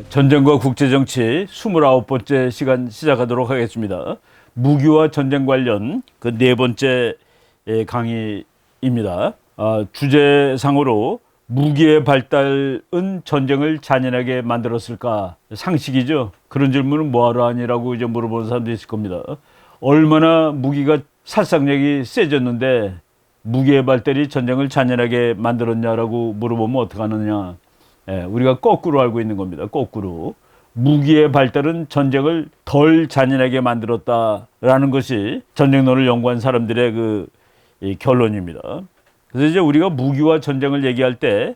전쟁과 국제정치 29번째 시간 시작하도록 하겠습니다. 무기와 전쟁 관련 그 네 번째 강의입니다. 주제상으로 무기의 발달은 전쟁을 잔인하게 만들었을까? 상식이죠. 그런 질문은 뭐하러 하니라고 이제 물어보는 사람도 있을 겁니다. 얼마나 무기가殺傷力이 세졌는데 무기의 발달이 전쟁을 잔인하게 만들었냐라고 물어보면 어떡하느냐. 우리가 거꾸로 알고 있는 겁니다. 거꾸로. 무기의 발달은 전쟁을 덜 잔인하게 만들었다라는 것이 전쟁론을 연구한 사람들의 이 결론입니다. 그래서 이제 우리가 무기와 전쟁을 얘기할 때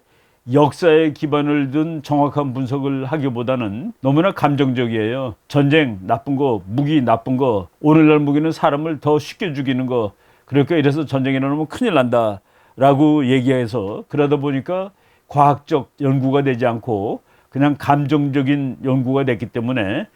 역사에 기반을 둔 정확한 분석을 하기보다는 너무나 감정적이에요. 전쟁 나쁜 거, 무기 나쁜 거, 오늘날 무기는 사람을 더 쉽게 죽이는 거, 그러니까 이래서 전쟁이 일어나면 큰일 난다 라고 얘기해서 그러다 보니까 과학적 연구가 되지 않고 그냥 감정적인 연구가 됐기 때문에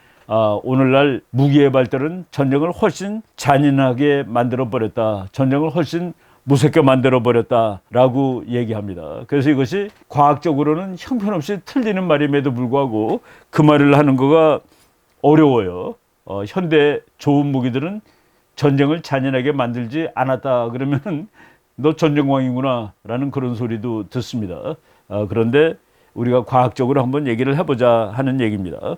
오늘날 무기의 발달은 전쟁을 훨씬 잔인하게 만들어버렸다. 전쟁을 훨씬 무섭게 만들어버렸다라고 얘기합니다. 그래서 이것이 과학적으로는 형편없이 틀리는 말임에도 불구하고 그 말을 하는 거가 어려워요. 현대 좋은 무기들은 전쟁을 잔인하게 만들지 않았다 그러면 너 전쟁광이구나 라는 그런 소리도 듣습니다. 그런데 우리가 과학적으로 한번 얘기를 해보자 하는 얘기입니다.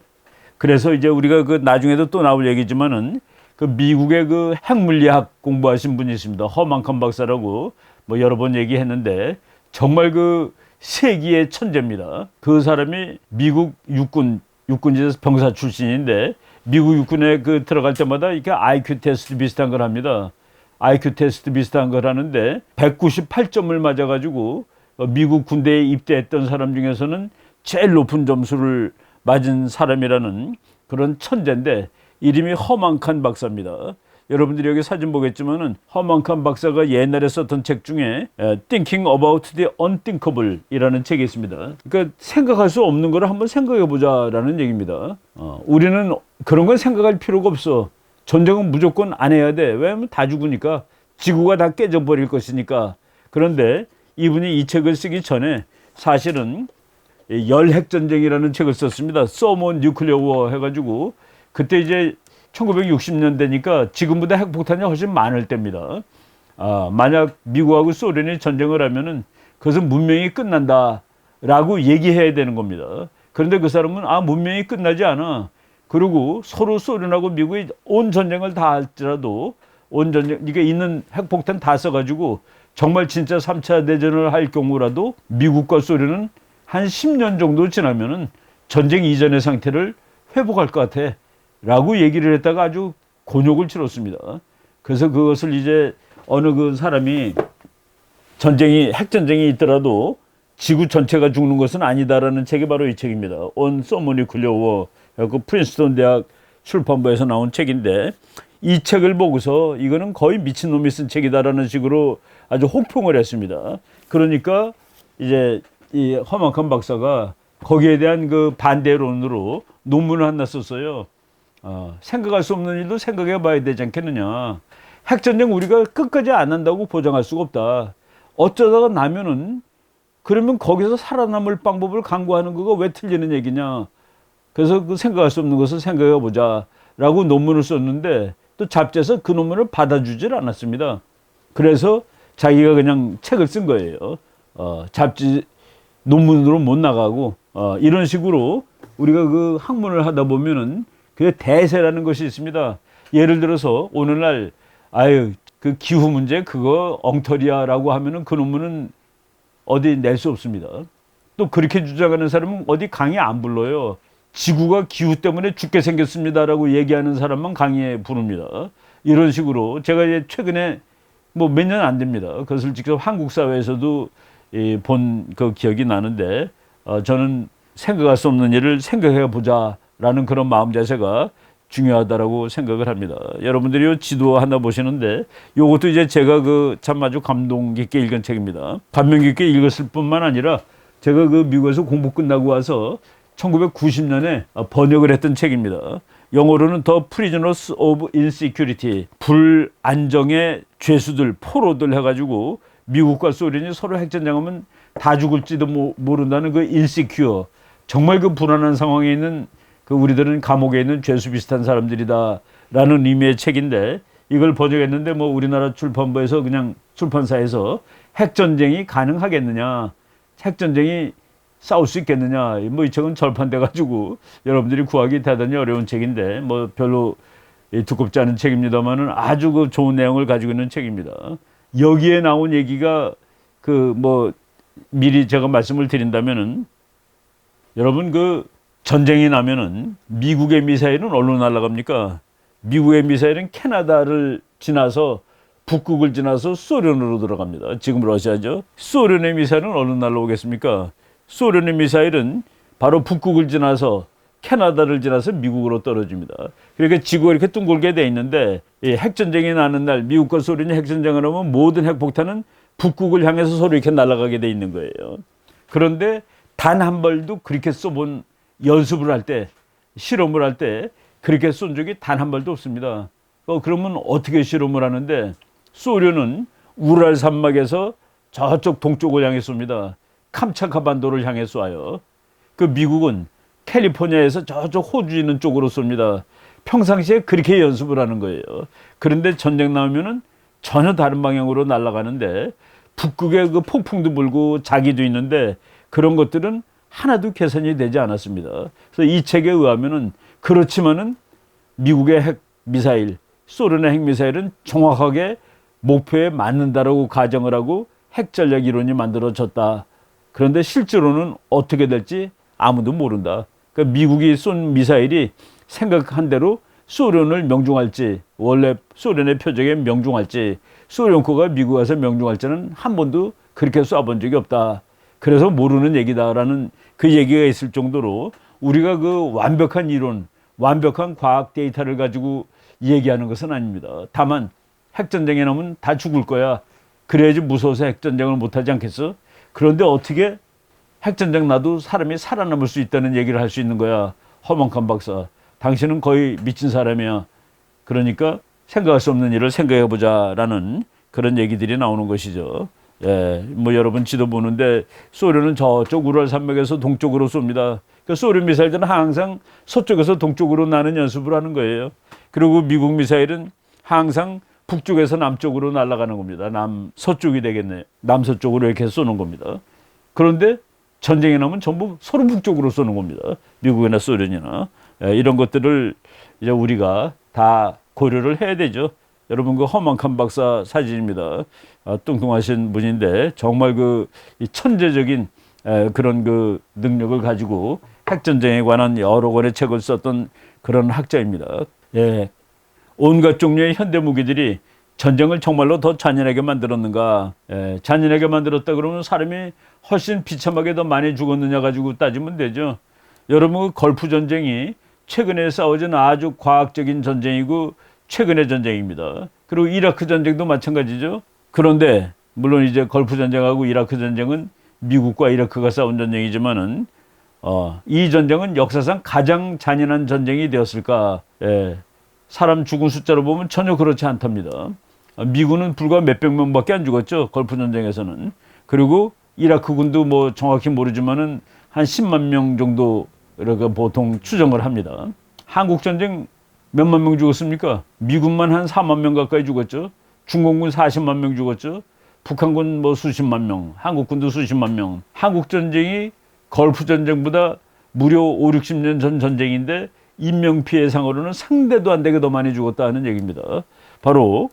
그래서 이제 우리가 그 나중에도 또 나올 얘기지만은 그 미국의 그 핵물리학 공부하신 분이 있습니다. 허만칸 박사라고 뭐 여러 번 얘기했는데 정말 그 세기의 천재입니다. 그 사람이 미국 육군에서 병사 출신인데 미국 육군에 그 들어갈 때마다 이렇게 IQ 테스트 비슷한 걸 합니다. IQ 테스트 비슷한 걸 하는데 198점을 맞아가지고 미국 군대에 입대했던 사람 중에서는 제일 높은 점수를 맞은 사람이라는 그런 천재인데 이름이 허만칸 박사입니다. 여러분들이 여기 사진 보겠지만은 허만칸 박사가 옛날에 썼던 책 중에 Thinking About the Unthinkable 이라는 책이 있습니다. 그러니까 생각할 수 없는 걸 한번 생각해 보자라는 얘기입니다. 우리는 그런 건 생각할 필요가 없어. 전쟁은 무조건 안 해야 돼. 왜냐하면 다 죽으니까. 지구가 다 깨져버릴 것이니까. 그런데 이분이 이 책을 쓰기 전에 사실은 열핵전쟁이라는 책을 썼습니다. Somme Nuclear War 해가지고 그때 이제 1960년대니까 지금보다 핵폭탄이 훨씬 많을 때입니다. 만약 미국하고 소련이 전쟁을 하면은 그것은 문명이 끝난다라고 얘기해야 되는 겁니다. 그런데 그 사람은 문명이 끝나지 않아. 그리고 서로 소련하고 미국이 온 전쟁을 다 할지라도 온 전쟁, 이게 있는 핵폭탄 다 써가지고 정말 진짜 3차 대전을 할 경우라도 미국과 소련은 한 10년 정도 지나면은 전쟁 이전의 상태를 회복할 것 같아. 라고 얘기를 했다가 아주 곤욕을 치렀습니다. 그래서 그것을 이제 어느 그 사람이 핵전쟁이 있더라도 지구 전체가 죽는 것은 아니다라는 책이 바로 이 책입니다. On Somme Nuclear War. 그 프린스턴 대학 출판부에서 나온 책인데 이 책을 보고서 이거는 거의 미친놈이 쓴 책이다라는 식으로 아주 혹평을 했습니다. 그러니까 이제 이 허만칸 박사가 거기에 대한 그 반대론으로 논문을 하나 썼어요. 생각할 수 없는 일도 생각해 봐야 되지 않겠느냐. 핵전쟁 우리가 끝까지 안 한다고 보장할 수가 없다. 어쩌다가 나면은 그러면 거기서 살아남을 방법을 강구하는 거가 왜 틀리는 얘기냐. 그래서 그 생각할 수 없는 것을 생각해 보자 라고 논문을 썼는데 또 잡지에서 그 논문을 받아주질 않았습니다. 그래서 자기가 그냥 책을 쓴 거예요. 잡지 논문으로 못 나가고 이런 식으로 우리가 그 학문을 하다 보면은 그게 대세라는 것이 있습니다. 예를 들어서 오늘날 그 기후 문제 그거 엉터리야라고 하면은 그 논문은 어디 낼 수 없습니다. 또 그렇게 주장하는 사람은 어디 강의 안 불러요. 지구가 기후 때문에 죽게 생겼습니다라고 얘기하는 사람만 강의에 부릅니다. 이런 식으로 제가 이제 최근에 뭐 몇 년 안 됩니다. 그것을 직접 한국 사회에서도 본 그 기억이 나는데 저는 생각할 수 없는 일을 생각해 보자라는 그런 마음 자세가 중요하다라고 생각을 합니다. 여러분들이 이 지도 하나 보시는데 이것도 이제 제가 참 아주 감동 깊게 읽은 책입니다. 감명 깊게 읽었을 뿐만 아니라 제가 미국에서 공부 끝나고 와서 1990년에 번역을 했던 책입니다. 영어로는 The Prisoners of Insecurity, 불안정의 죄수들, 포로들 해가지고 미국과 소련이 서로 핵전쟁하면 다 죽을지도 모른다는 그 insecure, 정말 그 불안한 상황에 있는 그 우리들은 감옥에 있는 죄수 비슷한 사람들이다라는 의미의 책인데 이걸 번역했는데 뭐 우리나라 출판부에서 그냥 출판사에서 핵전쟁이 가능하겠느냐, 핵전쟁이 싸울 수 있겠느냐, 뭐 이 책은 절판돼 가지고 여러분들이 구하기 대단히 어려운 책인데 뭐 별로 두껍지 않은 책입니다만은 아주 그 좋은 내용을 가지고 있는 책입니다. 여기에 나온 얘기가 그 뭐 미리 제가 말씀을 드린다면은 여러분 그 전쟁이 나면은 미국의 미사일은 어디로 날아갑니까? 미국의 미사일은 캐나다를 지나서 북극을 지나서 소련으로 들어갑니다. 지금 러시아죠. 소련의 미사일은 어디로 날아오겠습니까? 소련의 미사일은 바로 북극을 지나서 캐나다를 지나서 미국으로 떨어집니다. 그러니까 지구가 이렇게 둥글게 돼 있는데 이 핵전쟁이 나는 날 미국과 소련이 핵전쟁을 하면 모든 핵폭탄은 북극을 향해서 서로 이렇게 날아가게 돼 있는 거예요. 그런데 단 한 발도 그렇게 쏘본 연습을 할 때, 실험을 할 때 그렇게 쏜 적이 단 한 발도 없습니다. 그러면 어떻게 실험을 하는데 소련은 우랄 산맥에서 저쪽 동쪽을 향해 쏩니다. 캄차카 반도를 향해 쏴요. 그 미국은 캘리포니아에서 저쪽 호주 있는 쪽으로 쏩니다. 평상시에 그렇게 연습을 하는 거예요. 그런데 전쟁 나오면은 전혀 다른 방향으로 날아가는데 북극에 그 폭풍도 불고 자기도 있는데 그런 것들은 하나도 계산이 되지 않았습니다. 그래서 이 책에 의하면은 그렇지만은 미국의 핵 미사일, 소련의 핵 미사일은 정확하게 목표에 맞는다라고 가정을 하고 핵 전략 이론이 만들어졌다. 그런데 실제로는 어떻게 될지 아무도 모른다. 그러니까 미국이 쏜 미사일이 생각한 대로 소련을 명중할지, 원래 소련의 표적에 명중할지, 소련 거가 미국 와서 명중할지는 한 번도 그렇게 쏴본 적이 없다. 그래서 모르는 얘기다라는 그 얘기가 있을 정도로 우리가 그 완벽한 이론, 완벽한 과학 데이터를 가지고 얘기하는 것은 아닙니다. 다만 핵전쟁에 나오면 다 죽을 거야. 그래야지 무서워서 핵전쟁을 못하지 않겠어? 그런데 어떻게 핵전쟁 나도 사람이 살아남을 수 있다는 얘기를 할 수 있는 거야. 허망한 박사. 당신은 거의 미친 사람이야. 그러니까 생각할 수 없는 일을 생각해보자라는 그런 얘기들이 나오는 것이죠. 예, 뭐 여러분 지도 보는데 소련은 저쪽 우랄 산맥에서 동쪽으로 쏩니다. 그러니까 소련 미사일들은 항상 서쪽에서 동쪽으로 나는 연습을 하는 거예요. 그리고 미국 미사일은 항상 북쪽에서 남쪽으로 날아가는 겁니다. 서쪽이 되겠네요. 남서쪽으로 이렇게 쏘는 겁니다. 그런데 전쟁이 나면 전부 서로 북쪽으로 쏘는 겁니다. 미국이나 소련이나. 예, 이런 것들을 이제 우리가 다 고려를 해야 되죠. 여러분 그 허망한 박사 사진입니다. 뚱뚱하신 분인데 정말 그 천재적인 그런 그 능력을 가지고 핵전쟁에 관한 여러 권의 책을 썼던 그런 학자입니다. 예, 온갖 종류의 현대 무기들이 전쟁을 정말로 더 잔인하게 만들었는가? 예, 잔인하게 만들었다 그러면 사람이 훨씬 비참하게 더 많이 죽었느냐 가지고 따지면 되죠. 여러분 그 걸프 전쟁이 최근에 싸워진 아주 과학적인 전쟁이고 최근의 전쟁입니다. 그리고 이라크 전쟁도 마찬가지죠. 그런데 물론 이제 걸프 전쟁하고 이라크 전쟁은 미국과 이라크가 싸운 전쟁이지만은 이 전쟁은 역사상 가장 잔인한 전쟁이 되었을까? 예, 사람 죽은 숫자로 보면 전혀 그렇지 않답니다. 미군은 불과 몇백 명밖에 안 죽었죠. 걸프 전쟁에서는. 그리고 이라크 군도 뭐 정확히 모르지만은 한 10만 명 정도 이렇게 보통 추정을 합니다. 한국 전쟁 몇만 명 죽었습니까? 미군만 한 4만 명 가까이 죽었죠. 중공군 40만 명 죽었죠. 북한군 뭐 수십만 명, 한국군도 수십만 명. 한국 전쟁이 걸프 전쟁보다 무려 5, 60년 전 전쟁인데 인명피해상으로는 상대도 안 되게 더 많이 죽었다는 얘기입니다. 바로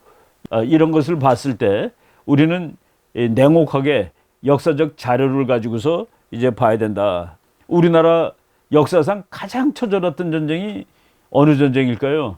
이런 것을 봤을 때 우리는 냉혹하게 역사적 자료를 가지고서 이제 봐야 된다. 우리나라 역사상 가장 처절했던 전쟁이 어느 전쟁일까요?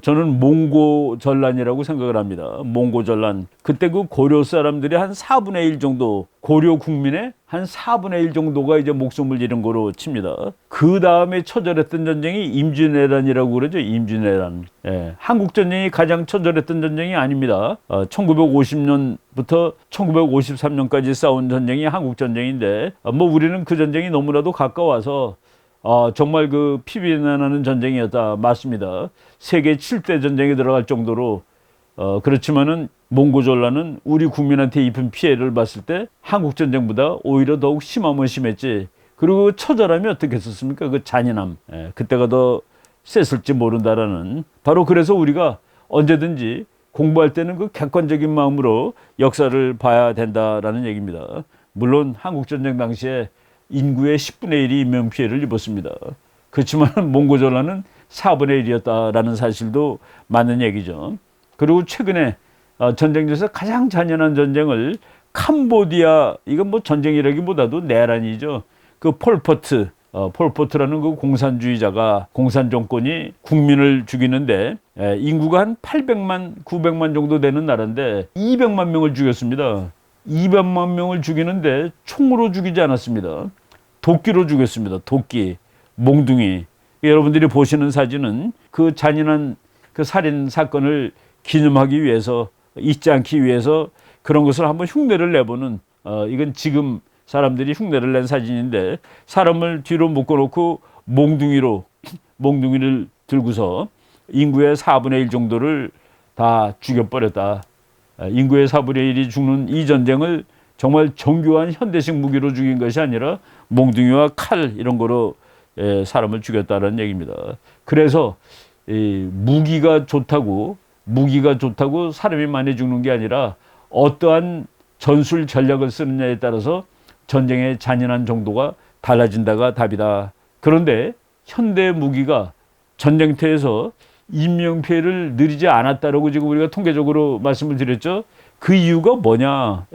저는 몽고 전란이라고 생각을 합니다. 몽고 전란. 그때 그 고려 사람들이 한 4분의 1 정도, 고려 국민의 한 4분의 1 정도가 이제 목숨을 잃은 거로 칩니다. 그 다음에 처절했던 전쟁이 임진왜란이라고 그러죠. 임진왜란. 예, 한국 전쟁이 가장 처절했던 전쟁이 아닙니다. 1950년부터 1953년까지 싸운 전쟁이 한국 전쟁인데, 뭐 우리는 그 전쟁이 너무나도 가까워서 정말 그 피비린내나는 전쟁이었다. 맞습니다. 세계 7대 전쟁에 들어갈 정도로 그렇지만은 몽고전란은 우리 국민한테 입은 피해를 봤을 때 한국 전쟁보다 오히려 더욱 심하면 심했지 그리고 처절함이 어떻겠었습니까? 그 잔인함. 그때가 더 셌을지 모른다라는. 바로 그래서 우리가 언제든지 공부할 때는 그 객관적인 마음으로 역사를 봐야 된다라는 얘기입니다. 물론 한국전쟁 당시에 인구의 10분의 1이 인명피해를 입었습니다. 그렇지만 몽고전라는 4분의 1이었다라는 사실도 맞는 얘기죠. 그리고 최근에 전쟁에서 가장 잔인한 전쟁을 캄보디아, 이건 뭐 전쟁이라기보다도 내란이죠. 그 폴포트라는 그 공산주의자가, 공산 정권이 국민을 죽이는데 인구가 한 800만, 900만 정도 되는 나라인데 200만 명을 죽였습니다. 200만 명을 죽이는데 총으로 죽이지 않았습니다. 도끼로 죽였습니다. 도끼, 몽둥이. 여러분들이 보시는 사진은 그 잔인한 그 살인 사건을 기념하기 위해서, 잊지 않기 위해서 그런 것을 한번 흉내를 내보는, 이건 지금 사람들이 흉내를 낸 사진인데, 사람을 뒤로 묶어놓고 몽둥이를 들고서 인구의 4분의 1 정도를 다 죽여버렸다. 인구의 4분의 1이 죽는 이 전쟁을 정말 정교한 현대식 무기로 죽인 것이 아니라 몽둥이와 칼 이런 거로 사람을 죽였다는 얘기입니다. 그래서 무기가 좋다고 사람이 많이 죽는 게 아니라 어떠한 전술 전략을 쓰느냐에 따라서 전쟁의 잔인한 정도가 달라진다가 답이다. 그런데 현대 무기가 전쟁터에서 인명피해를 늘리지 않았다라고 지금 우리가 통계적으로 말씀을 드렸죠. 그 이유가 뭐냐?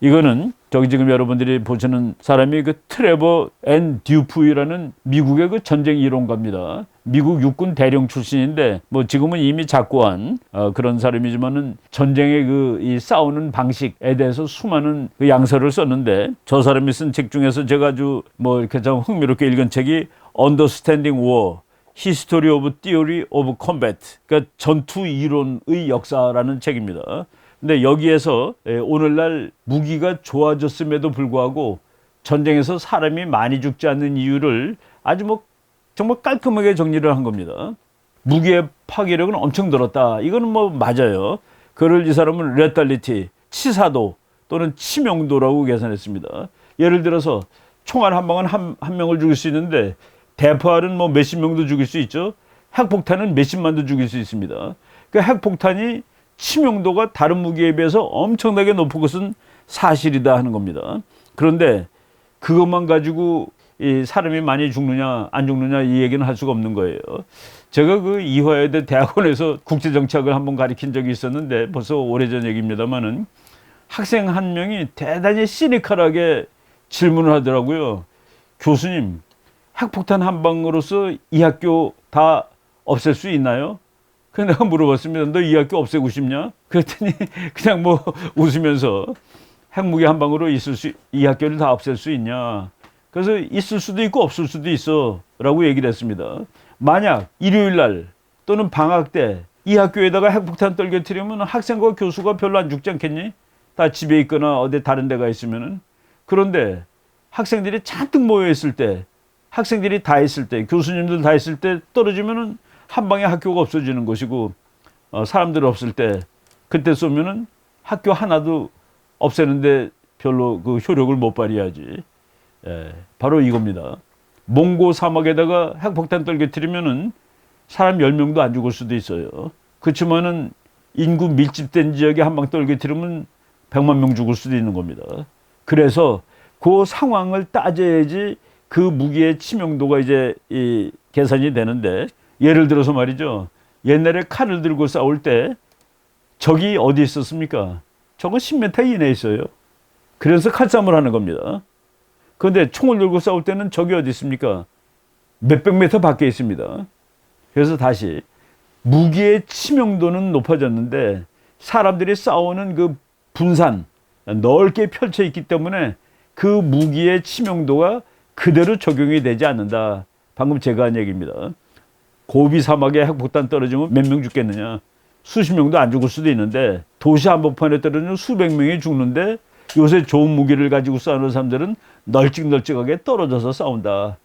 이거는 저기 지금 여러분들이 보시는 사람이 그 트레버 앤 듀프이라는 미국의 그 전쟁 이론가입니다. 미국 육군 대령 출신인데 뭐 지금은 이미 작고한 그런 사람이지만은 전쟁의 이 싸우는 방식에 대해서 수많은 그 양서를 썼는데, 저 사람이 쓴 책 중에서 제가 아주 뭐 이렇게 좀 흥미롭게 읽은 책이 Understanding War, History of Theory of Combat, 그러니까 전투 이론의 역사라는 책입니다. 근데 여기에서 오늘날 무기가 좋아졌음에도 불구하고 전쟁에서 사람이 많이 죽지 않는 이유를 아주 뭐 정말 깔끔하게 정리를 한 겁니다. 무기의 파괴력은 엄청 늘었다. 이거는 뭐 맞아요. 그걸 이 사람은 레탈리티, 치사도 또는 치명도라고 계산했습니다. 예를 들어서 총알 한 방은 한 명을 죽일 수 있는데 대포알은 뭐 몇십 명도 죽일 수 있죠. 핵폭탄은 몇십만도 죽일 수 있습니다. 그 핵폭탄이 치명도가 다른 무기에 비해서 엄청나게 높은 것은 사실이다 하는 겁니다. 그런데 그것만 가지고 이 사람이 많이 죽느냐 안 죽느냐 이 얘기는 할 수가 없는 거예요. 제가 그 이화여대 대학원에서 국제정치학을 한번 가르친 적이 있었는데 벌써 오래전 얘기입니다만은 학생 한 명이 대단히 시니컬하게 질문을 하더라고요. 교수님, 핵폭탄 한 방으로서 이 학교 다 없앨 수 있나요? 그래서 내가 물어봤습니다. 너 이 학교 없애고 싶냐? 그랬더니 그냥 뭐 웃으면서 핵무기 한 방으로 이 학교를 다 없앨 수 있냐? 그래서 있을 수도 있고 없을 수도 있어 라고 얘기를 했습니다. 만약 일요일 날 또는 방학 때 이 학교에다가 핵폭탄 떨어뜨리면 학생과 교수가 별로 안 죽지 않겠니? 다 집에 있거나 어디 다른 데가 있으면은. 그런데 학생들이 잔뜩 모여 있을 때, 학생들이 다 있을 때, 교수님들 다 있을 때 떨어지면은 한 방에 학교가 없어지는 것이고, 사람들 없을 때 그때 쏘면은 학교 하나도 없애는데 별로 그 효력을 못 발휘하지. 바로 이겁니다. 몽고 사막에다가 핵폭탄 떨어뜨리면은 사람 10명도 안 죽을 수도 있어요. 그렇지만은 인구 밀집된 지역에 한 방 떨어뜨리면 100만 명 죽을 수도 있는 겁니다. 그래서 그 상황을 따져야지 그 무기의 치명도가 이제 계산이 되는데, 예를 들어서 말이죠. 옛날에 칼을 들고 싸울 때 적이 어디 있었습니까? 적은 10m 이내에 있어요. 그래서 칼싸움을 하는 겁니다. 그런데 총을 들고 싸울 때는 적이 어디 있습니까? 몇백 미터 밖에 있습니다. 그래서 다시 무기의 치명도는 높아졌는데 사람들이 싸우는 그 분산, 넓게 펼쳐 있기 때문에 그 무기의 치명도가 그대로 적용이 되지 않는다. 방금 제가 한 얘기입니다. 고비 사막에 핵폭탄 떨어지면 몇 명 죽겠느냐? 수십 명도 안 죽을 수도 있는데 도시 한복판에 떨어지면 수백 명이 죽는데, 요새 좋은 무기를 가지고 싸우는 사람들은 널찍널찍하게 떨어져서 싸운다.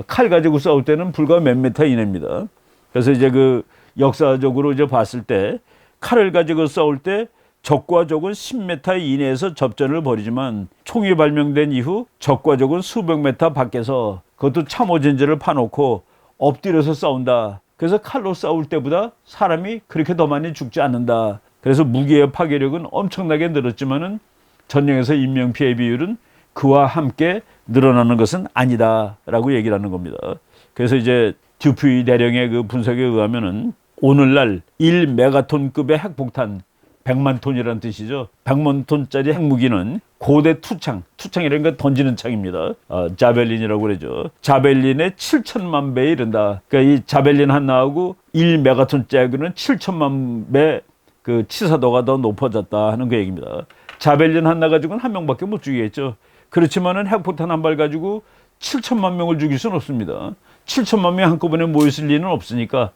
칼 가지고 싸울 때는 불과 몇 미터 이내입니다. 그래서 이제 그 역사적으로 이제 봤을 때 칼을 가지고 싸울 때 적과 적은 10m 이내에서 접전을 벌이지만 총이 발명된 이후 적과 적은 수백 메타 밖에서 그것도 참호전제를 파놓고 엎드려서 싸운다. 그래서 칼로 싸울 때보다 사람이 그렇게 더 많이 죽지 않는다. 그래서 무기의 파괴력은 엄청나게 늘었지만은 전쟁에서 인명피해 비율은 그와 함께 늘어나는 것은 아니다라고 얘기를 하는 겁니다. 그래서 이제 듀프이 대령의 그 분석에 의하면은 오늘날 1메가톤급의 핵폭탄 100만 톤이라는 뜻이죠. 100만 톤짜리 핵무기는 고대 투창이라는 건 던지는 창입니다. 자벨린이라고 그러죠. 자벨린의 7천만 배에 이른다. 그러니까 이 자벨린 하나하고 1메가톤짜리는 7천만 배 그 치사도가 더 높아졌다 하는 그 얘기입니다. 자벨린 하나 가지고는 한 명밖에 못 죽이겠죠. 그렇지만은 핵폭탄 한 발 가지고 7천만 명을 죽일 수는 없습니다. 7천만 명 한꺼번에 모였을 리는 없으니까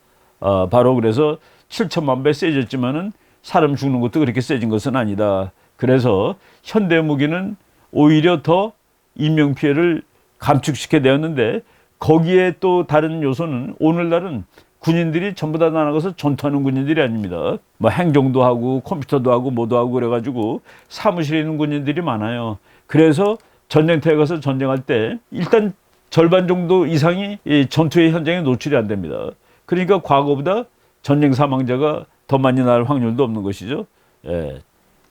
바로 그래서 7천만 배 세졌지만은 사람 죽는 것도 그렇게 세진 것은 아니다. 그래서 현대 무기는 오히려 더 인명 피해를 감축시켜 내었는데 거기에 또 다른 요소는 오늘날은 군인들이 전부 다 나가서 전투하는 군인들이 아닙니다. 뭐 행정도 하고 컴퓨터도 하고 뭐도 하고 그래가지고 사무실에 있는 군인들이 많아요. 그래서 전쟁터에 가서 전쟁할 때 일단 절반 정도 이상이 이 전투의 현장에 노출이 안 됩니다. 그러니까 과거보다 전쟁 사망자가 더 많이 날 확률도 없는 것이죠. 예,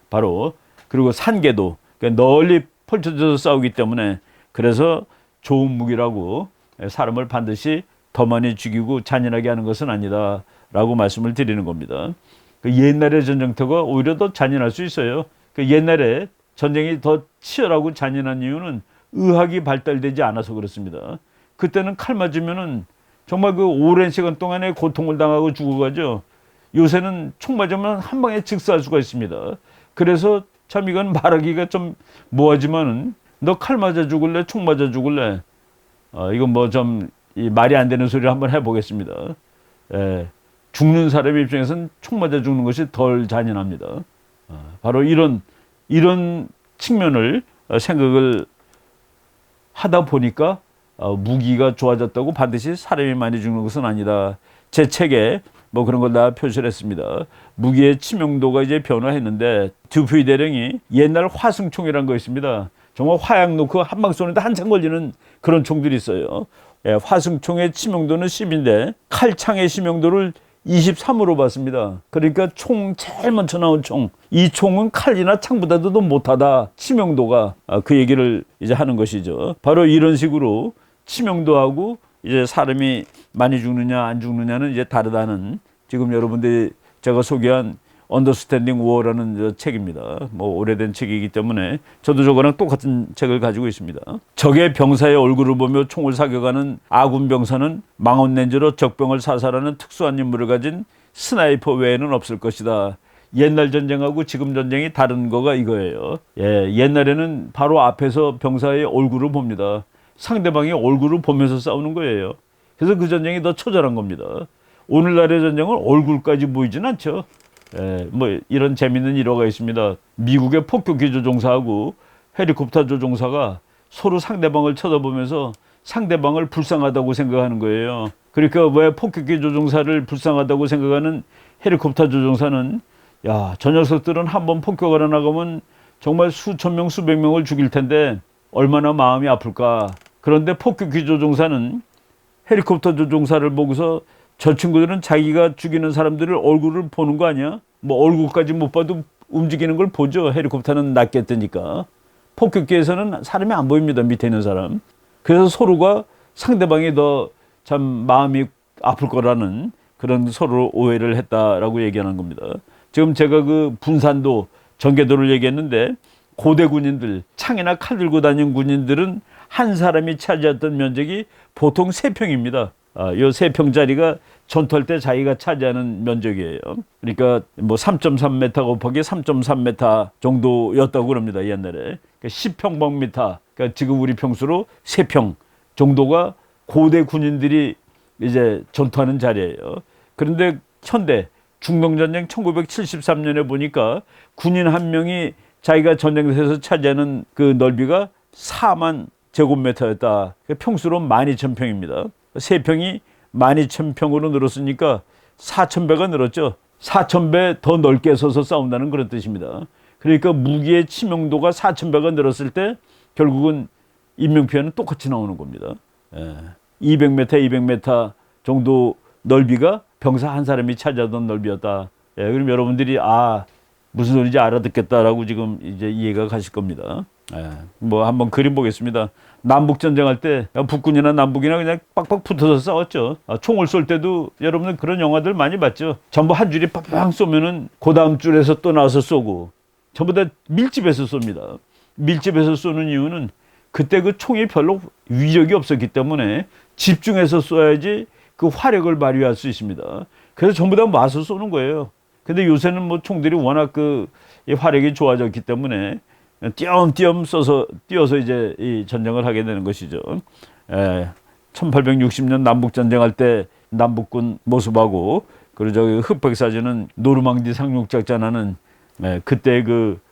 바로 그리고 산계도 그러니까 널리 펼쳐져서 싸우기 때문에 그래서 좋은 무기라고 사람을 반드시 더 많이 죽이고 잔인하게 하는 것은 아니다라고 말씀을 드리는 겁니다. 그 옛날의 전쟁터가 오히려 더 잔인할 수 있어요. 그 옛날에 전쟁이 더 치열하고 잔인한 이유는 의학이 발달되지 않아서 그렇습니다. 그때는 칼 맞으면은 정말 그 오랜 시간 동안에 고통을 당하고 죽어가죠. 요새는 총 맞으면 한 방에 즉사할 수가 있습니다. 그래서 참 이건 말하기가 좀 뭐하지만은 너 칼 맞아 죽을래? 총 맞아 죽을래? 이건 뭐 좀 말이 안 되는 소리를 한번 해보겠습니다. 예, 죽는 사람 입장에서는 총 맞아 죽는 것이 덜 잔인합니다. 바로 이런 측면을 생각을 하다 보니까 무기가 좋아졌다고 반드시 사람이 많이 죽는 것은 아니다. 제 책에 뭐 그런 걸 다 표시를 했습니다. 무기의 치명도가 이제 변화했는데 듀프이 대령이 옛날 화승총이라는 거 있습니다. 정말 화약 놓고 한 방 쏘는데 한참 걸리는 그런 총들이 있어요. 예, 화승총의 치명도는 10인데 칼창의 치명도를 23으로 봤습니다. 그러니까 총 제일 먼저 나온 총. 이 총은 칼이나 창보다도 더 못하다. 치명도가 그 얘기를 이제 하는 것이죠. 바로 이런 식으로 치명도하고 이제 사람이 많이 죽느냐 안 죽느냐는 이제 다르다는 지금 여러분들이 제가 소개한 언더스탠딩 워라는 책입니다. 뭐 오래된 책이기 때문에 저도 저거랑 똑같은 책을 가지고 있습니다. 적의 병사의 얼굴을 보며 총을 사격하는 아군 병사는 망원 렌즈로 적병을 사살하는 특수한 임무를 가진 스나이퍼 외에는 없을 것이다. 옛날 전쟁하고 지금 전쟁이 다른 거가 이거예요. 예, 옛날에는 바로 앞에서 병사의 얼굴을 봅니다. 상대방의 얼굴을 보면서 싸우는 거예요. 그래서 그 전쟁이 더 처절한 겁니다. 오늘날의 전쟁은 얼굴까지 보이진 않죠. 예, 뭐 이런 재밌는 일화가 있습니다. 미국의 폭격기 조종사하고 헬리콥터 조종사가 서로 상대방을 쳐다보면서 상대방을 불쌍하다고 생각하는 거예요. 그러니까 왜 폭격기 조종사를 불쌍하다고 생각하는 헬리콥터 조종사는 야, 저 녀석들은 한번 폭격하러 나가면 정말 수천 명, 수백 명을 죽일 텐데 얼마나 마음이 아플까. 그런데 폭격기 조종사는 헬리콥터 조종사를 보고서 저 친구들은 자기가 죽이는 사람들을 얼굴을 보는 거 아니야? 뭐 얼굴까지 못 봐도 움직이는 걸 보죠. 헬리콥터는 낮게 뜨니까. 폭격기에서는 사람이 안 보입니다. 밑에 있는 사람. 그래서 서로가 상대방이 더 참 마음이 아플 거라는 그런 서로 오해를 했다라고 얘기하는 겁니다. 지금 제가 그 분산도 전개도를 얘기했는데 고대 군인들, 창이나 칼 들고 다니는 군인들은 한 사람이 차지했던 면적이 보통 3평입니다. 이 3평짜리가 전투할 때 자기가 차지하는 면적이에요. 그러니까 뭐 3.3m 곱하기 3.3m 정도였다고 그럽니다. 옛날에. 그러니까 10평방미터, 그러니까 지금 우리 평수로 3평 정도가 고대 군인들이 이제 전투하는 자리예요. 그런데 현대 중동전쟁 1973년에 보니까 군인 한 명이 자기가 전쟁터에서 차지하는 그 넓이가 4만 제곱미터였다. 평수로 12,000평입니다. 3평이 12,000평으로 늘었으니까 4,000배가 늘었죠. 4,000배 더 넓게 서서 싸운다는 그런 뜻입니다. 그러니까 무기의 치명도가 4,000배가 늘었을 때 결국은 인명피해는 똑같이 나오는 겁니다. 200m, 200m 정도 넓이가 병사 한 사람이 차지하던 넓이였다. 그럼 여러분들이 무슨 소리인지 알아듣겠다라고 지금 이제 이해가 가실 겁니다. 뭐 한번 그림 보겠습니다. 남북 전쟁할 때 북군이나 남북이나 그냥 빡빡 붙어서 싸웠죠. 총을 쏠 때도 여러분들 그런 영화들 많이 봤죠. 전부 한 줄이 빡빡 쏘면은 그 다음 줄에서 또 나와서 쏘고 전부 다 밀집해서 쏩니다. 밀집해서 쏘는 이유는 그때 그 총이 별로 위력이 없었기 때문에 집중해서 쏘야지 그 화력을 발휘할 수 있습니다. 그래서 전부 다 모아서 쏘는 거예요. 근데 요새는 뭐 총들이 워낙 이 화력이 좋아졌기 때문에 띄엄띄엄 뛰어서 이제 이 전쟁을 하게 되는 것이죠. 1860년 남북 전쟁할 때 남북군 모습하고 그리고 저기 흑백 사진은 노르망디 상륙작전하는 그때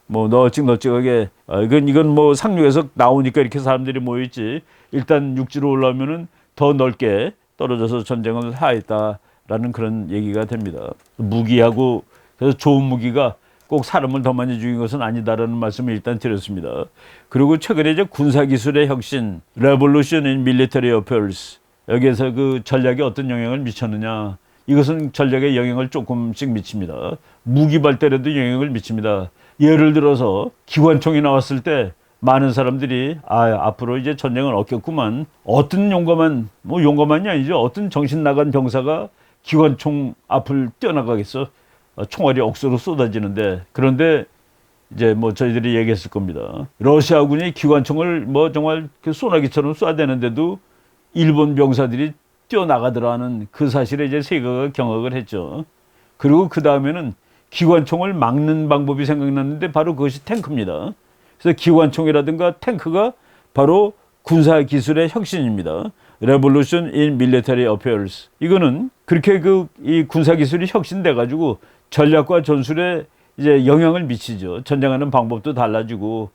뭐 널찍널찍하게 이건 뭐 상륙에서 나오니까 이렇게 사람들이 모여있지 일단 육지로 올라오면은 더 넓게 떨어져서 전쟁을 하였다라는 그런 얘기가 됩니다. 무기하고 그래서 좋은 무기가 꼭 사람을 더 많이 죽인 것은 아니다라는 말씀을 일단 드렸습니다. 그리고 최근에 이제 군사기술의 혁신, Revolution in Military Affairs 여기에서 그 전략에 어떤 영향을 미쳤느냐 이것은 전략에 영향을 조금씩 미칩니다. 무기 발달에도 영향을 미칩니다. 예를 들어서 기관총이 나왔을 때 많은 사람들이 앞으로 이제 전쟁을 얻겠구만. 어떤 용감한이 아니죠. 어떤 정신 나간 병사가 기관총 앞을 뛰어나가겠어. 총알이 억수로 쏟아지는데 그런데 이제 뭐 저희들이 얘기했을 겁니다. 러시아군이 기관총을 뭐 정말 그 소나기처럼 쏴대는데도 일본 병사들이 뛰어나가더라는 그 사실에 이제 세계가 경악을 했죠. 그리고 그 다음에는 기관총을 막는 방법이 생각났는데 바로 그것이 탱크입니다. 그래서 기관총이라든가 탱크가 바로 군사기술의 혁신입니다. Revolution in Military Affairs. 이거는 그렇게 이 군사기술이 혁신돼가지고 전략과 전술에 이제 영향을 미치죠. 전쟁하는 방법도 달라지고.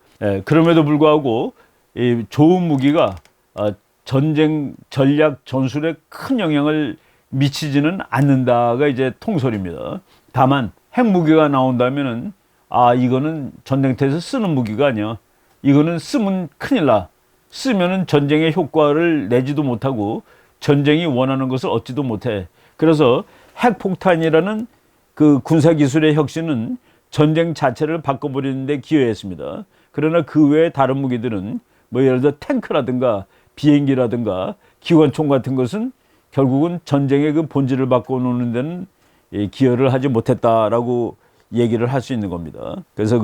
그럼에도 불구하고 이 좋은 무기가 전쟁 전략 전술에 큰 영향을 미치지는 않는다가 이제 통설입니다. 다만 핵무기가 나온다면은 이거는 전쟁터에서 쓰는 무기가 아니야. 이거는 쓰면 큰일 나. 쓰면은 전쟁의 효과를 내지도 못하고 전쟁이 원하는 것을 얻지도 못해. 그래서 핵폭탄이라는 그 군사기술의 혁신은 전쟁 자체를 바꿔버리는 데 기여했습니다. 그러나 그 외에 다른 무기들은 뭐 예를 들어 탱크라든가 비행기라든가 기관총 같은 것은 결국은 전쟁의 그 본질을 바꿔놓는 데는 기여를 하지 못했다라고 얘기를 할 수 있는 겁니다. 그래서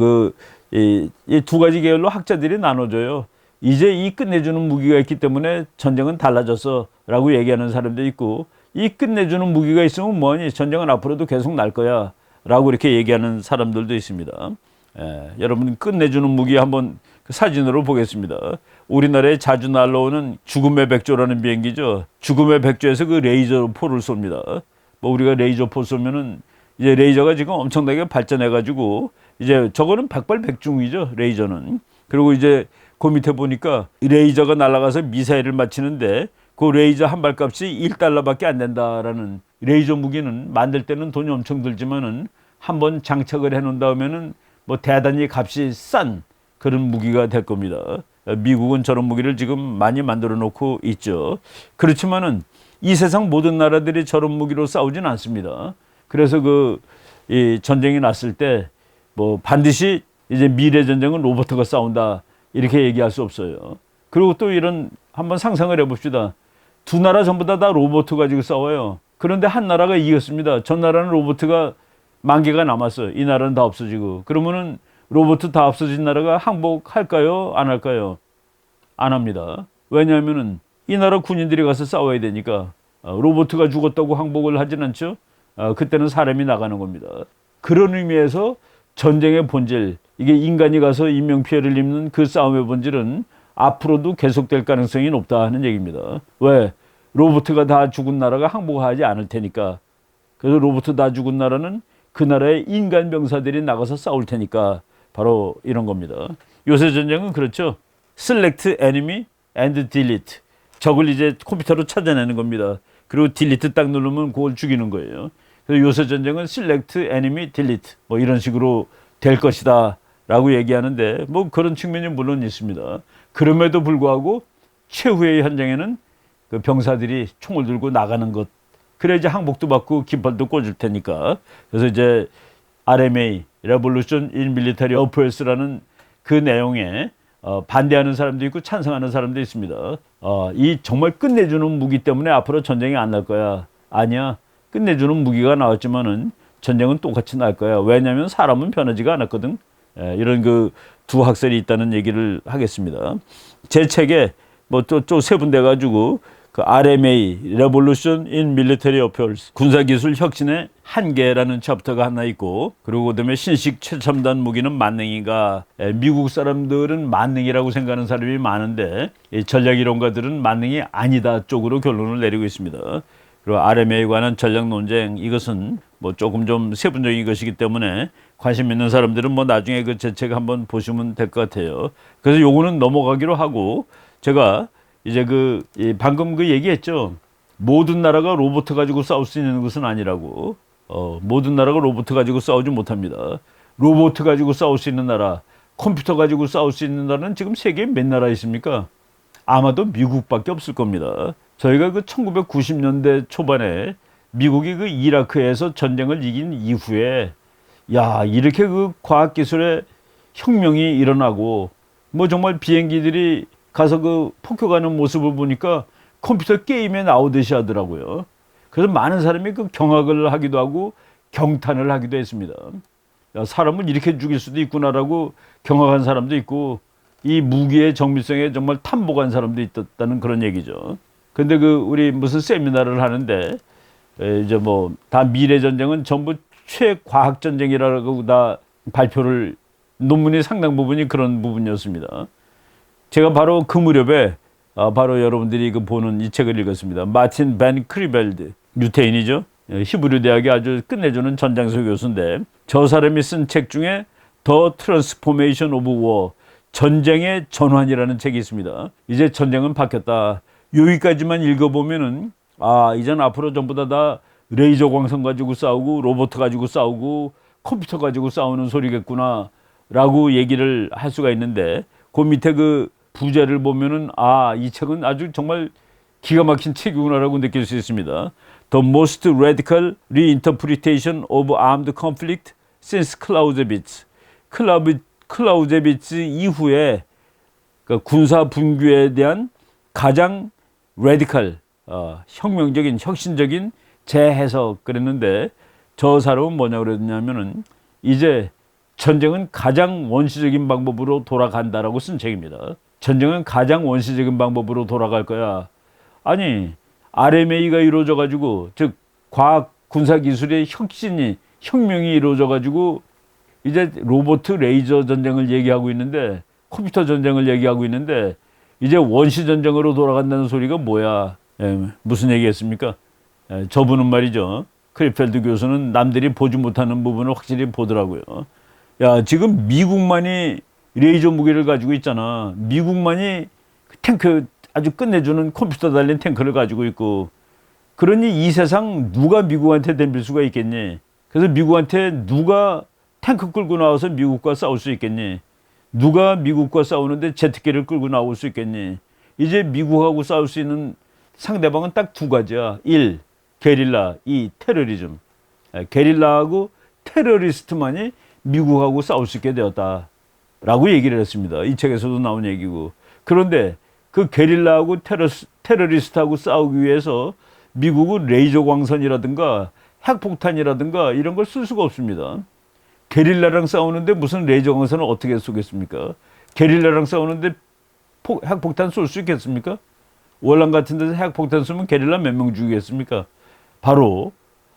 이 두 가지 계열로 학자들이 나눠져요. 이제 이 끝내주는 무기가 있기 때문에 전쟁은 달라졌어라고 얘기하는 사람도 있고 이 끝내주는 무기가 있으면 뭐하니 전쟁은 앞으로도 계속 날 거야 라고 이렇게 얘기하는 사람들도 있습니다. 여러분 끝내주는 무기 한번 사진으로 보겠습니다. 우리나라에 자주 날라오는 죽음의 백조라는 비행기죠. 죽음의 백조에서 그 레이저 포를 쏩니다. 뭐 우리가 레이저 포 쏘면은 이제 레이저가 지금 엄청나게 발전해가지고 이제 저거는 백발백중이죠. 레이저는. 그리고 이제 그 밑에 보니까 레이저가 날아가서 미사일을 맞히는데 그 레이저 한 발값이 1달러밖에 안 된다라는 레이저 무기는 만들 때는 돈이 엄청 들지만은 한번 장착을 해놓은 다음에는 뭐 대단히 값이 싼 그런 무기가 될 겁니다. 미국은 저런 무기를 지금 많이 만들어 놓고 있죠. 그렇지만은 이 세상 모든 나라들이 저런 무기로 싸우진 않습니다. 그래서 이 전쟁이 났을 때 뭐 반드시 이제 미래 전쟁은 로봇가 싸운다 이렇게 얘기할 수 없어요. 그리고 또 이런 한번 상상을 해봅시다. 두 나라 전부 다 로봇 가지고 싸워요. 그런데 한 나라가 이겼습니다. 전 나라는 로봇가 10,000개가 남았어요. 이 나라는 다 없어지고. 그러면은 로봇 다 없어진 나라가 항복할까요? 안 할까요? 안 합니다. 왜냐하면은 이 나라 군인들이 가서 싸워야 되니까 로봇가 죽었다고 항복을 하진 않죠. 그때는 사람이 나가는 겁니다. 그런 의미에서 전쟁의 본질, 이게 인간이 가서 인명피해를 입는 그 싸움의 본질은 앞으로도 계속될 가능성이 높다 하는 얘기입니다. 왜? 로봇가 다 죽은 나라가 항복하지 않을 테니까. 그래서 로봇 다 죽은 나라는 그 나라의 인간 병사들이 나가서 싸울 테니까 바로 이런 겁니다. 요새 전쟁은 그렇죠. Select enemy and delete. 적을 이제 컴퓨터로 찾아내는 겁니다. 그리고 delete 딱 누르면 그걸 죽이는 거예요. 그래서 요새 전쟁은 select, enemy, delete 뭐 이런 식으로 될 것이다 라고 얘기하는데 뭐 그런 측면이 물론 있습니다. 그럼에도 불구하고 최후의 현장에는 그 병사들이 총을 들고 나가는 것, 그래 이제 항복도 받고 깃발도 꽂을 테니까. 그래서 이제 RMA, Revolution in Military Affairs라는 그 내용에 반대하는 사람도 있고 찬성하는 사람도 있습니다. 이 정말 끝내주는 무기 때문에 앞으로 전쟁이 안 날 거야. 아니야. 끝내주는 무기가 나왔지만은 전쟁은 똑같이 날 거야. 왜냐하면 사람은 변하지가 않았거든. 이런 그 두 학설이 있다는 얘기를 하겠습니다. 제 책에 뭐 또 세분돼 가지고 그 RMA, Revolution in Military Affairs, 군사기술 혁신의 한계라는 챕터가 하나 있고, 그리고 그다음에 신식 최첨단 무기는 만능인가. 미국 사람들은 만능이라고 생각하는 사람이 많은데 전략이론가들은 만능이 아니다 쪽으로 결론을 내리고 있습니다. 그리고 RMA에 관한 전략 논쟁, 이것은 뭐 조금 좀 세분적인 것이기 때문에 관심 있는 사람들은 뭐 나중에 그 제 책 한번 보시면 될 것 같아요. 그래서 요거는 넘어가기로 하고, 제가 이제 방금 그 얘기했죠. 모든 나라가 로봇 가지고 싸울 수 있는 것은 아니라고. 모든 나라가 로봇 가지고 싸우지 못합니다. 로봇 가지고 싸울 수 있는 나라, 컴퓨터 가지고 싸울 수 있는 나라는 지금 세계에 몇 나라 있습니까? 아마도 미국밖에 없을 겁니다. 저희가 그 1990년대 초반에 미국이 그 이라크에서 전쟁을 이긴 이후에, 야, 이렇게 그 과학기술의 혁명이 일어나고, 뭐 정말 비행기들이 가서 그 폭격하는 모습을 보니까 컴퓨터 게임에 나오듯이 하더라고요. 그래서 많은 사람이 그 경악을 하기도 하고 경탄을 하기도 했습니다. 야, 사람을 이렇게 죽일 수도 있구나라고 경악한 사람도 있고, 이 무기의 정밀성에 정말 탐복한 사람도 있었다는 그런 얘기죠. 근데 우리 무슨 세미나를 하는데, 이제 뭐 다 미래 전쟁은 전부 최과학 전쟁이라고 다 발표를, 논문의 상당 부분이 그런 부분이었습니다. 제가 바로 그 무렵에 바로 여러분들이 보는 이 책을 읽었습니다. 마틴 벤 크리벨드, 유태인이죠. 히브리 대학의 아주 끝내주는 전장서 교수인데, 저 사람이 쓴 책 중에 The Transformation of War, 전쟁의 전환이라는 책이 있습니다. 이제 전쟁은 바뀌었다. 여기까지만 읽어보면은, 이젠 앞으로 전부 다 레이저 광선 가지고 싸우고 로봇 가지고 싸우고 컴퓨터 가지고 싸우는 소리겠구나 라고 얘기를 할 수가 있는데, 그 밑에 그 부제를 보면은 이 책은 아주 정말 기가 막힌 책이구나라고 느낄 수 있습니다. The most radical reinterpretation of armed conflict since Clausewitz. 클라우제비츠 이후에 그 군사 분규에 대한 가장 레디컬, 혁명적인, 혁신적인 재해석 그랬는데, 저 사람은 뭐냐고 그랬냐면은 이제 전쟁은 가장 원시적인 방법으로 돌아간다라고 쓴 책입니다. 전쟁은 가장 원시적인 방법으로 돌아갈 거야. 아니, RMA가 이루어져 가지고, 즉 과학 군사 기술의 혁명이 이루어져 가지고 이제 로봇 레이저 전쟁을 얘기하고 있는데, 컴퓨터 전쟁을 얘기하고 있는데, 이제 원시 전쟁으로 돌아간다는 소리가 뭐야? 무슨 얘기했습니까? 저분은 말이죠. 크리펠드 교수는 남들이 보지 못하는 부분을 확실히 보더라고요. 야, 지금 미국만이 레이저 무기를 가지고 있잖아. 미국만이 탱크, 아주 끝내주는 컴퓨터 달린 탱크를 가지고 있고, 그러니 이 세상 누가 미국한테 덤빌 수가 있겠니? 그래서 미국한테 누가 탱크 끌고 나와서 미국과 싸울 수 있겠니? 누가 미국과 싸우는데 제트기를 끌고 나올 수 있겠니? 이제 미국하고 싸울 수 있는 상대방은 딱 두 가지야. 1. 게릴라. 2. 테러리즘. 게릴라하고 테러리스트만이 미국하고 싸울 수 있게 되었다 라고 얘기를 했습니다. 이 책에서도 나온 얘기고. 그런데 그 게릴라하고 테러리스트하고 싸우기 위해서 미국은 레이저 광선이라든가 핵폭탄이라든가 이런 걸 쓸 수가 없습니다. 게릴라랑 싸우는데 무슨 레이저 광선을 어떻게 쏘겠습니까? 게릴라랑 싸우는데 핵폭탄 쏠 수 있겠습니까? 월남 같은 데서 핵폭탄 쏘면 게릴라 몇 명 죽이겠습니까? 바로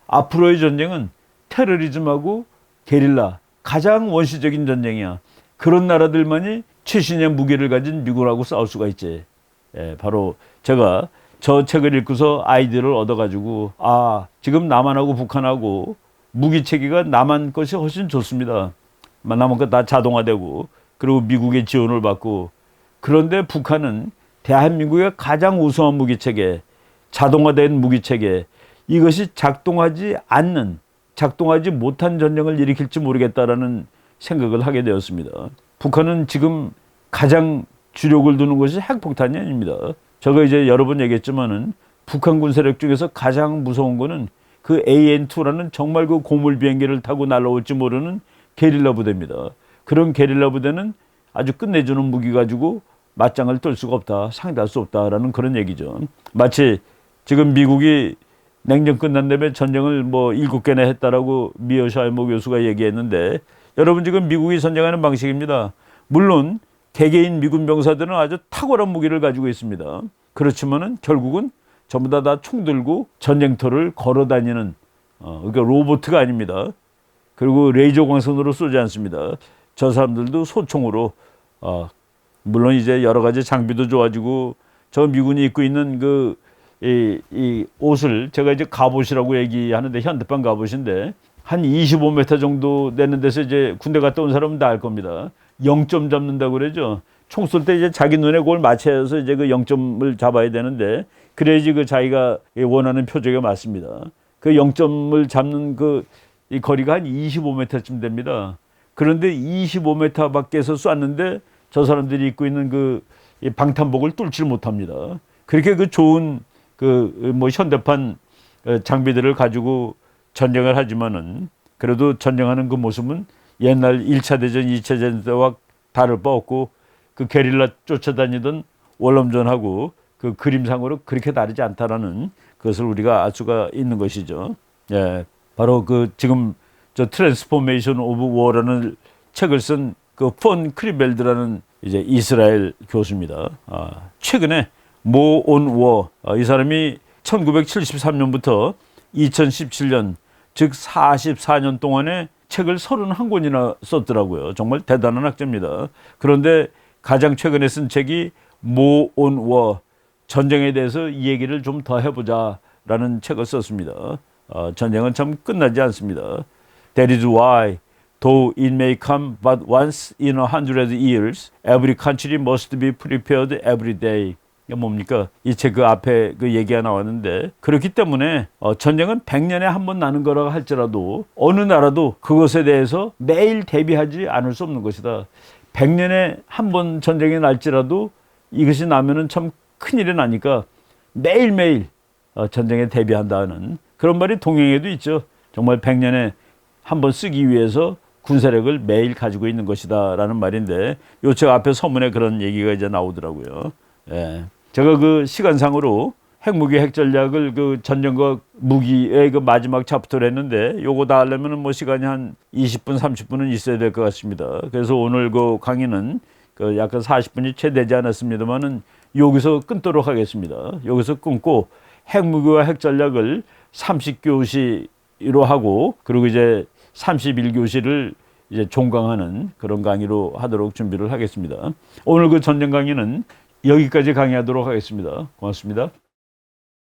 앞으로의 전쟁은 테러리즘하고 게릴라, 가장 원시적인 전쟁이야. 그런 나라들만이 최신의 무기를 가진 미국하고 싸울 수가 있지. 바로 제가 저 책을 읽고서 아이디어를 얻어가지고, 지금 남한하고 북한하고 무기 체계가 남한 것이 훨씬 좋습니다. 남한 것 다 자동화되고, 그리고 미국의 지원을 받고, 그런데 북한은 대한민국의 가장 우수한 무기 체계, 자동화된 무기 체계, 이것이 작동하지 못한 전쟁을 일으킬지 모르겠다라는 생각을 하게 되었습니다. 북한은 지금 가장 주력을 두는 것이 핵폭탄이 아닙니다. 제가 이제 여러 번 얘기했지만은 북한군 세력 중에서 가장 무서운 거는 그 AN2라는 정말 그 고물 비행기를 타고 날아올지 모르는 게릴라 부대입니다. 그런 게릴라 부대는 아주 끝내주는 무기 가지고 맞짱을 떨 수가 없다, 상대할 수 없다라는 그런 얘기죠. 마치 지금 미국이 냉전 끝난 다음에 전쟁을 뭐 7개나 했다라고 미어샤이모 교수가 얘기했는데, 여러분 지금 미국이 전쟁하는 방식입니다. 물론 개개인 미군 병사들은 아주 탁월한 무기를 가지고 있습니다. 그렇지만은 결국은 전부 다 총 들고 전쟁터를 걸어 다니는 그러니까 로봇가 아닙니다. 그리고 레이저 광선으로 쏘지 않습니다. 저 사람들도 소총으로 물론 이제 여러 가지 장비도 좋아지고, 저 미군이 입고 있는 이 옷을 제가 이제 갑옷이라고 얘기하는데, 현대판 갑옷인데 한 25m 정도 되는 데서 이제 군대 갔다 온 사람은 다 알 겁니다. 0점 잡는다고 그러죠. 총 쏠 때 이제 자기 눈에 그걸 맞춰서 이제 그 0점을 잡아야 되는데, 그래야지 그 자기가 원하는 표적에 맞습니다. 그 0점을 잡는 이 거리가 한 25m쯤 됩니다. 그런데 25m 밖에서 쐈는데 저 사람들이 입고 있는 이 방탄복을 뚫지를 못합니다. 그렇게 그 좋은 현대판 장비들을 가지고 전쟁을 하지만은, 그래도 전쟁하는 그 모습은 옛날 1차 대전, 2차 대전 때와 다를 바 없고, 그 게릴라 쫓아다니던 월남전하고 그 그림상으로 그렇게 다르지 않다라는 그것을 우리가 알 수가 있는 것이죠. 예, 바로 지금 저 트랜스포메이션 오브 워라는 책을 쓴 그 폰 크리벨드라는 이제 이스라엘 교수입니다. 최근에 모 온 워, 이 사람이 1973년부터 2017년, 즉 44년 동안에 책을 31권이나 썼더라고요. 정말 대단한 학자입니다. 그런데 가장 최근에 쓴 책이 모 온 워, 전쟁에 대해서 이 얘기를 좀 더 해보자라는 책을 썼습니다. 전쟁은 참 끝나지 않습니다. That is why, though it may come but once in 100 years, every country must be prepared every day. 이게 뭡니까? 이 책 그 앞에 그 얘기가 나왔는데, 그렇기 때문에 전쟁은 100년에 한 번 나는 거라 할지라도 어느 나라도 그것에 대해서 매일 대비하지 않을 수 없는 것이다. 100년에 한 번 전쟁이 날지라도 이것이 나면은 참 큰일이 나니까 매일매일 전쟁에 대비한다는 그런 말이 동양에도 있죠. 정말 100년에 한 번 쓰기 위해서 군사력을 매일 가지고 있는 것이다 라는 말인데, 요 책 앞에 서문에 그런 얘기가 이제 나오더라고요. 예. 제가 그 시간상으로 핵무기 핵전략을 그 전쟁과 무기의 그 마지막 챕터를 했는데, 요거 다 하려면은 뭐 시간이 한 20분 30분은 있어야 될 것 같습니다. 그래서 오늘 그 강의는 약간 40분이 채 되지 않았습니다만은 여기서 끊도록 하겠습니다. 여기서 끊고 핵무기와 핵전략을 30교시로 하고, 그리고 이제 31교시를 이제 종강하는 그런 강의로 하도록 준비를 하겠습니다. 오늘 그 전쟁 강의는 여기까지 강의하도록 하겠습니다. 고맙습니다.